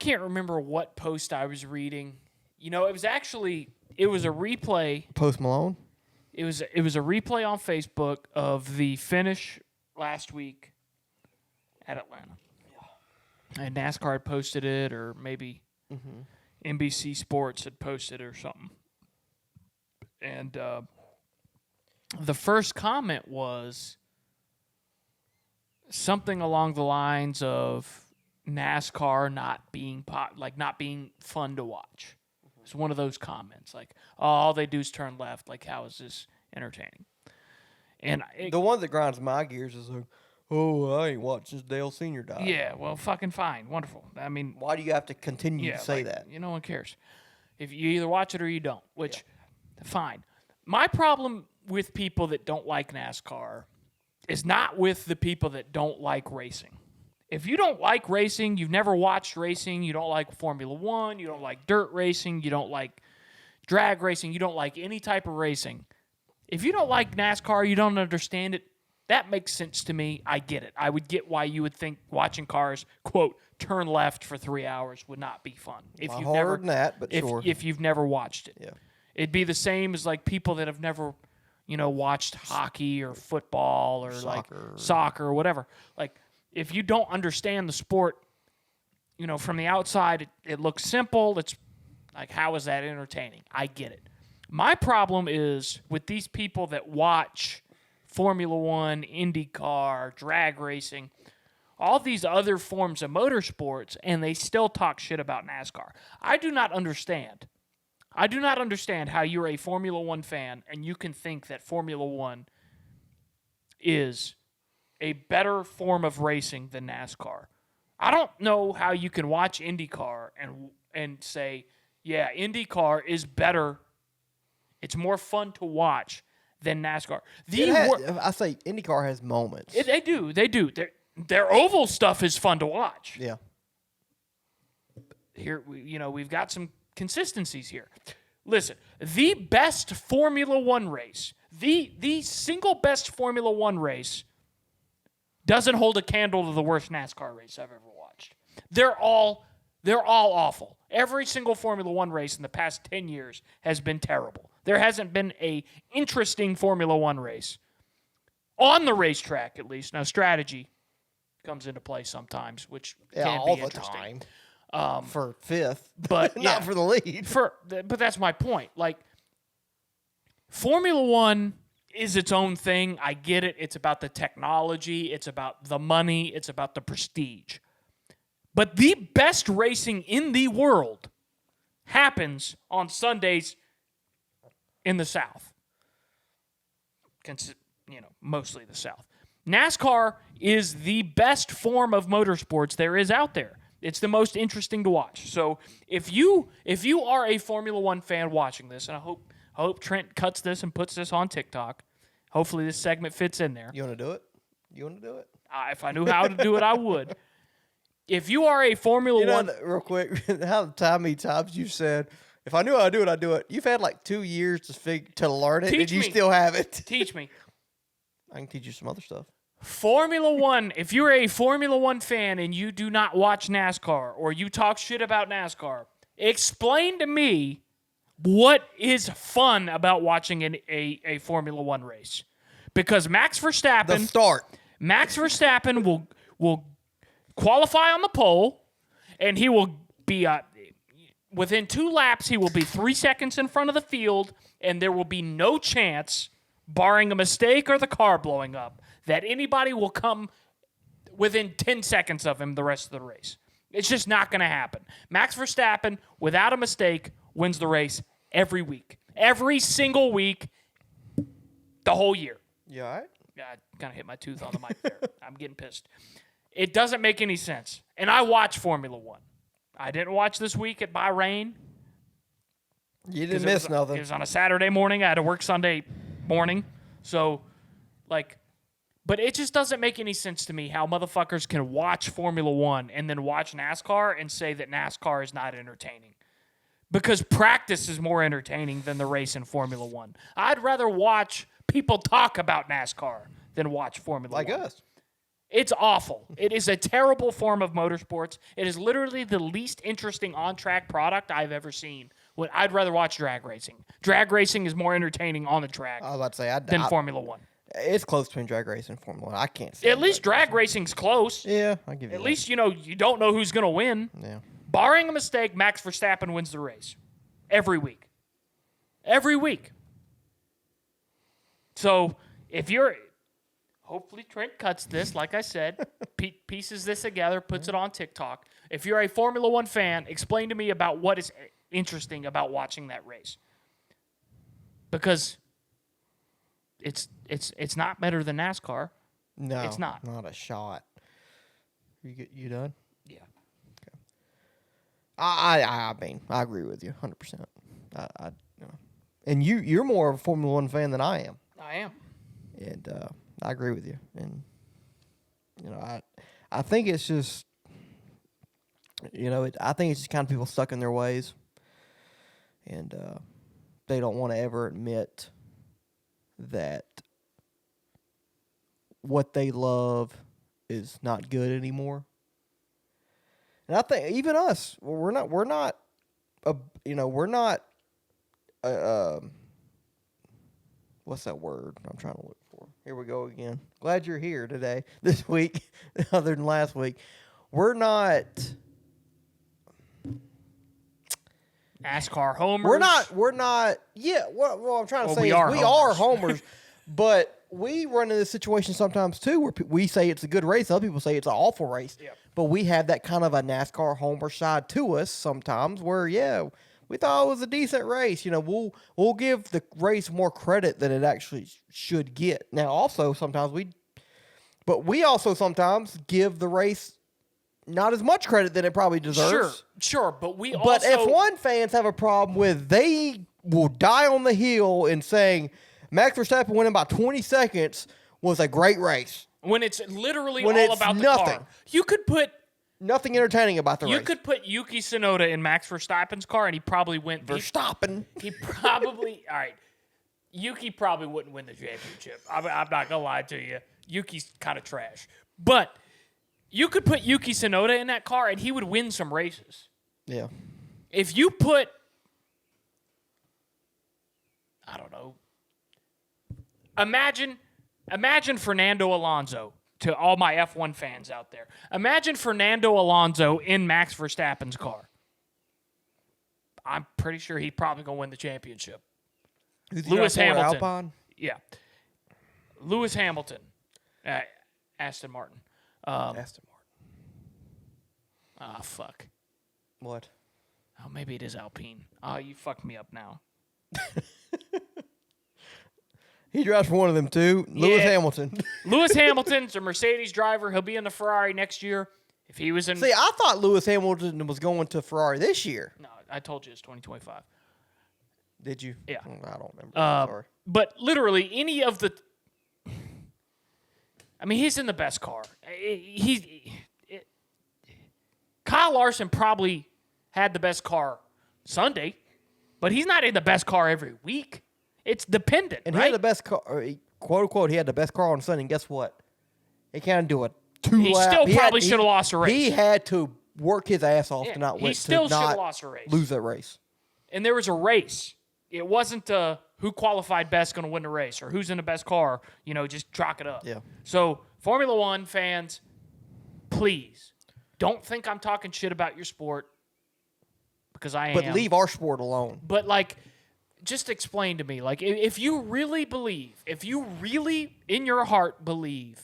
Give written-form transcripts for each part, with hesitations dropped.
can't remember what post I was reading. It was a replay. Post Malone? It was a replay on Facebook of the finish last week at Atlanta. Yeah. And NASCAR had posted it, or maybe NBC Sports had posted it or something. And the first comment was something along the lines of NASCAR not being fun to watch. It's one of those comments, like, oh, all they do is turn left. Like, how is this entertaining? And the one that grinds my gears is like, oh, I ain't watched since Dale Sr. died. Yeah, well, fucking fine. Wonderful. I mean, why do you have to continue to say that? No one cares. If you either watch it or you don't, which, fine. My problem with people that don't like NASCAR is not with the people that don't like racing. If you don't like racing, you've never watched racing, you don't like Formula One, you don't like dirt racing, you don't like drag racing, you don't like any type of racing. If you don't like NASCAR, you don't understand it, that makes sense to me. I get it. I would get why you would think watching cars, quote, turn left for 3 hours would not be fun. If you've never watched it. Yeah. It'd be the same as like people that have never, watched hockey or football or soccer or whatever. Like, if you don't understand the sport, from the outside, it looks simple. It's like, how is that entertaining? I get it. My problem is with these people that watch Formula One, IndyCar, drag racing, all these other forms of motorsports, and they still talk shit about NASCAR. I do not understand how you're a Formula One fan and you can think that Formula One is a better form of racing than NASCAR. I don't know how you can watch IndyCar and say, yeah, IndyCar is better. It's more fun to watch than NASCAR. I say IndyCar has moments. They do. Their oval stuff is fun to watch. Yeah. Here, we've got some consistencies here. Listen, the best Formula One race, the single best Formula One race, doesn't hold a candle to the worst NASCAR race I've ever watched. They're all awful. Every single Formula One race in the past 10 years has been terrible. There hasn't been a interesting Formula One race on the racetrack, at least. Now, strategy comes into play sometimes, which can be interesting. Time. For fifth, but not for the lead. But that's my point. Like, Formula One is its own thing. I get it. It's about the technology. It's about the money. It's about the prestige. But the best racing in the world happens on Sundays in the South. Mostly the South. NASCAR is the best form of motorsports there is out there. It's the most interesting to watch. So if you are a Formula One fan watching this, and I hope Trent cuts this and puts this on TikTok. Hopefully this segment fits in there. You want to do it? If I knew how to do it, I would. If you are a Formula One... real quick, how many times you've said, if I knew how to do it, I'd do it. You've had like 2 years to learn it, and you still haven't. Teach me. I can teach you some other stuff. Formula One, if you're a Formula One fan and you do not watch NASCAR or you talk shit about NASCAR, explain to me what is fun about watching a Formula One race. Because Max Verstappen will qualify on the pole, and he will be within 2 laps, he will be 3 seconds in front of the field, and there will be no chance, barring a mistake or the car blowing up, that anybody will come within 10 seconds of him the rest of the race. It's just not going to happen. Max Verstappen, without a mistake, wins the race every week. Every single week, the whole year. You all right? Yeah, I kind of hit my tooth on the mic there. I'm getting pissed. It doesn't make any sense. And I watch Formula One. I didn't watch this week at Bahrain. You didn't miss nothing. It was on a Saturday morning. I had to work Sunday morning. So, but it just doesn't make any sense to me how motherfuckers can watch Formula One and then watch NASCAR and say that NASCAR is not entertaining. Because practice is more entertaining than the race in Formula One. I'd rather watch people talk about NASCAR than watch Formula One. Like us. It's awful. It is a terrible form of motorsports. It is literally the least interesting on-track product I've ever seen. I'd rather watch drag racing. Drag racing is more entertaining on the track I was about to say than Formula One. It's close between drag racing and Formula One. I can't say. At least drag racing's close. Yeah, I give you At that. least, you don't know who's going to win. Yeah. Barring a mistake, Max Verstappen wins the race. Every week. Every week. So, hopefully Trent cuts this, like I said, pieces this together, puts it on TikTok. If you're a Formula One fan, explain to me about what is interesting about watching that race. Because it's not better than NASCAR. No, it's not. Not a shot. You done? Yeah. Okay. I mean, I agree with you 100%. And you're more of a Formula One fan than I am. I am. And I agree with you. And I think it's just I think it's just kind of people stuck in their ways, and they don't want to ever admit that what they love is not good anymore. And I think even us, we're not what's that word I'm trying to look for? Here we go again. Glad you're here today, this week, other than last week. We're not NASCAR homers. We're not. Yeah. What I'm trying to say we is are we homers. are homers, but we run into this situation sometimes too, where we say it's a good race, other people say it's an awful race. Yep. But we have that kind of a NASCAR homer side to us sometimes, where we thought it was a decent race. We'll give the race more credit than it actually should get. Now, also sometimes we also sometimes give the race not as much credit than it probably deserves. Sure, but But F1 fans have a problem with, they will die on the hill in saying Max Verstappen winning by 20 seconds was a great race. When it's literally all about the car. You could put nothing entertaining about the race. You could put Yuki Tsunoda in Max Verstappen's car, and he probably went. Verstappen. He probably all right. Yuki probably wouldn't win the championship. I'm not gonna lie to you. Yuki's kind of trash, but you could put Yuki Tsunoda in that car, and he would win some races. Yeah. If you put, I don't know. Imagine Fernando Alonso. To all my F1 fans out there, imagine Fernando Alonso in Max Verstappen's car. I'm pretty sure he's probably going to win the championship. Lewis Hamilton. Alpine? Yeah. Lewis Hamilton. Aston Martin. Aston Martin. Ah, fuck. What? Oh, maybe it is Alpine. Oh, you fucked me up now. He drives for one of them too. Lewis Hamilton. Lewis Hamilton's a Mercedes driver. He'll be in the Ferrari next year. If he was in... See, I thought Lewis Hamilton was going to Ferrari this year. No, I told you it's 2025. Did you? Yeah. I don't remember. Sorry. But literally, any of the... I mean, he's in the best car. Kyle Larson probably had the best car Sunday, but he's not in the best car every week. It's dependent, and right? He had the best car, quote unquote. He had the best car on Sunday. And guess what? He can't do a 2 lap. He still probably should have lost a race. He had to work his ass off to not win. He still should have lost a race. Lose that race. And there was a race. It wasn't who qualified best going to win the race or who's in the best car. Just chalk it up. Yeah. So Formula One fans, please don't think I'm talking shit about your sport because I am. But leave our sport alone. But just explain to me, if you really in your heart believe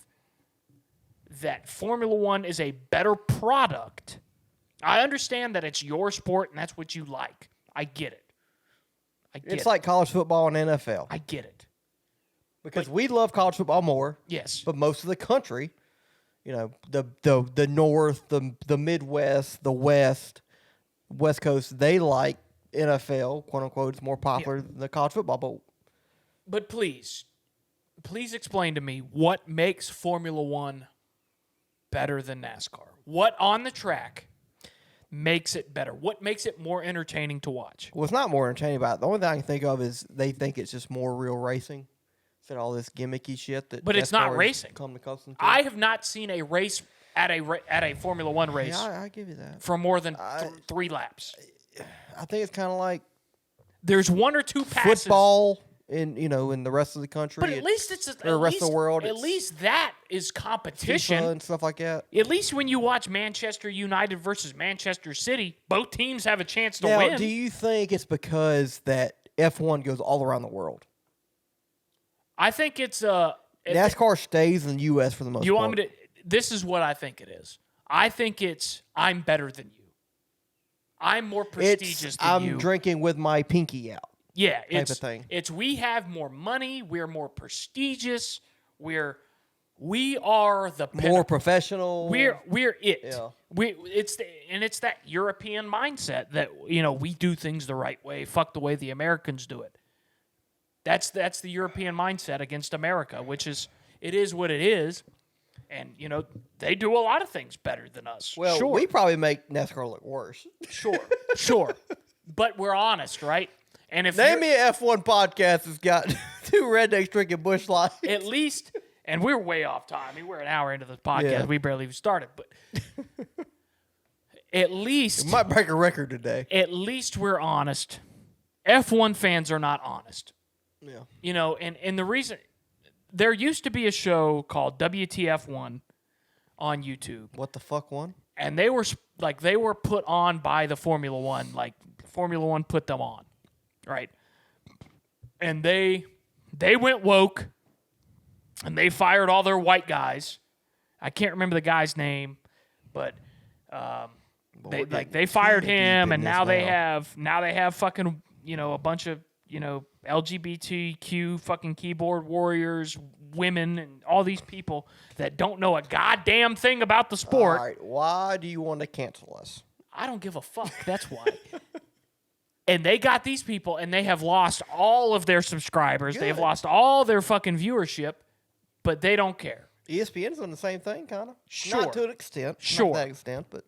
that Formula One is a better product, I understand that it's your sport and that's what you like. I get it. It's like college football and NFL. I get it. Because we love college football more. Yes. But most of the country, the North, the Midwest, the West Coast, they like NFL, quote unquote, is more popular than the college football. But please explain to me what makes Formula One better than NASCAR. What on the track makes it better? What makes it more entertaining to watch? Well, it's not more entertaining about it. The only thing I can think of is they think it's just more real racing. Said all this gimmicky shit that. But it's not NASCAR racing. Come accustomed to. I have not seen a race at a Formula One race. Yeah, I give you that. For more than 3 laps. I think it's kind of like there's 1 or 2 passes. Football in the rest of the country. But at least it's the rest of the world. At least that is competition FIFA and stuff like that. At least when you watch Manchester United versus Manchester City, both teams have a chance to now, win. Do you think it's because that F1 goes all around the world? I think it's NASCAR stays in the U.S. for the most part. You want me to? This is what I think it is. I think it's I'm better than you. I'm more prestigious than you. I'm drinking with my pinky out. Yeah, type of thing. It's we have more money. We're more prestigious. We are the more professional. We're it. Yeah. It's that European mindset that we do things the right way. Fuck the way the Americans do it. That's the European mindset against America, which is it is what it is, and they do a lot of things better than us. Well, sure. we probably make NASCAR look worse. Sure, but we're honest, right? And if Name me an F1 podcast that's got 2 rednecks drinking Busch Lights. At least, and we're way off time. I mean, we're an hour into this podcast. Yeah. We barely even started, but at least we might break a record today. At least we're honest. F1 fans are not honest. Yeah. And the reason there used to be a show called WTF1 on YouTube. What the fuck one? And they were put on by the Formula One. Like Formula One put them on. Right. And they went woke and they fired all their white guys. I can't remember the guy's name, but they fired him, and now they have fucking a bunch of LGBTQ fucking keyboard warriors, women, and all these people that don't know a goddamn thing about the sport. All right, why do you want to cancel us? I don't give a fuck. That's why. And they got these people, and they have lost all of their subscribers. Good. They've lost all their fucking viewership, but they don't care. ESPN's doing the same thing, kind of. Sure. Not to an extent. Sure. Not to that extent, but.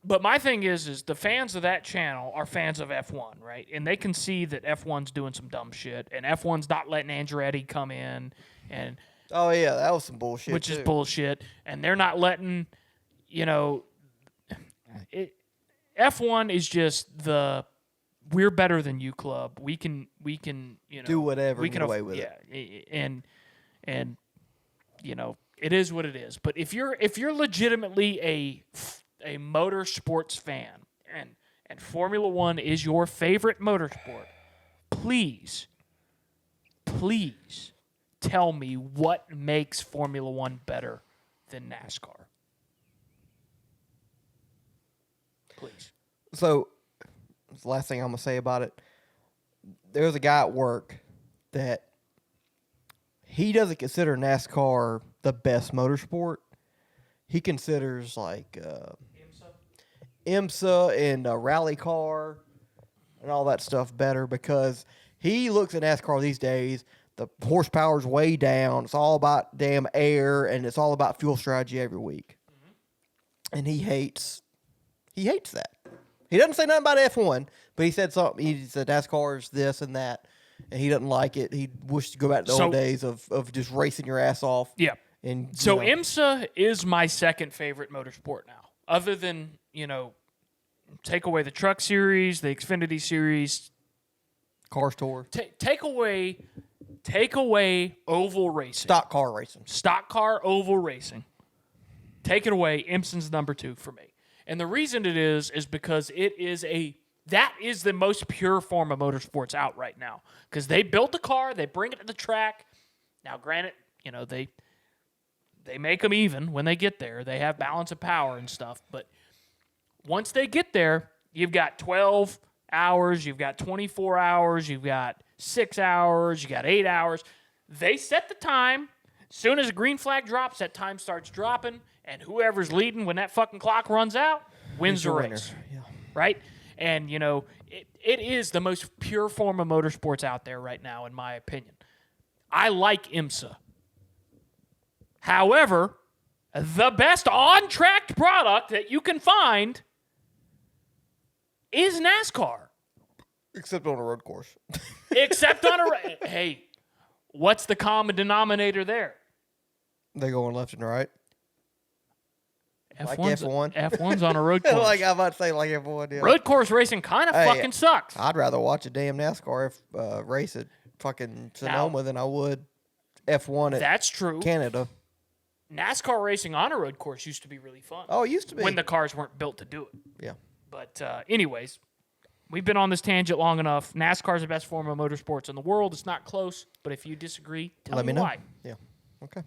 But my thing is the fans of that channel are fans of F1, right? And they can see that F1's doing some dumb shit, and F1's not letting Andretti come in, and oh yeah, that was some bullshit. Which is bullshit, and they're not letting, F1 is just we're better than you club. We can do whatever. We can get away with it. Yeah, and it is what it is. But if you're legitimately a motorsports fan and Formula One is your favorite motorsport, please tell me what makes Formula One better than NASCAR. Please. So, the last thing I'm going to say about it, there's a guy at work that he doesn't consider NASCAR the best motorsport. He considers like IMSA and rally car and all that stuff better because he looks at NASCAR these days. The horsepower's way down. It's all about damn air, and it's all about fuel strategy every week. Mm-hmm. And he hates that. He doesn't say nothing about F1, but he said something. He said NASCAR is this and that, and he doesn't like it. He wished to go back to the old days of just racing your ass off. Yeah. And so IMSA is my second favorite motorsport now, other than take away the Truck Series, the Xfinity Series, Cars Tour. Take away oval racing, stock car oval racing. Take it away. IMSA's number 2 for me. And the reason it is because that is the most pure form of motorsports out right now. Because they build the car, they bring it to the track. Now, granted, they make them even when they get there. They have balance of power and stuff. But once they get there, you've got 12 hours, you've got 24 hours, you've got 6 hours, you got 8 hours. They set the time. Soon as a green flag drops, that time starts dropping, and whoever's leading when that fucking clock runs out wins the race. Yeah. Right? And, it is the most pure form of motorsports out there right now, in my opinion. I like IMSA. However, the best on-track product that you can find is NASCAR. Except on a road course. Except on hey, What's the common denominator there? They're going left and right. Like F1's, F1. F1's on a road course. Like I'm about to say, like F1. Yeah. Road course racing kind of fucking sucks. I'd rather watch a damn NASCAR race at fucking Sonoma than I would F1 at That's true. Canada. NASCAR racing on a road course used to be really fun. Oh, it used to be. When the cars weren't built to do it. Yeah. But anyways, we've been on this tangent long enough. NASCAR is the best form of motorsports in the world. It's not close, but if you disagree, tell Let me know. why. Yeah. Okay.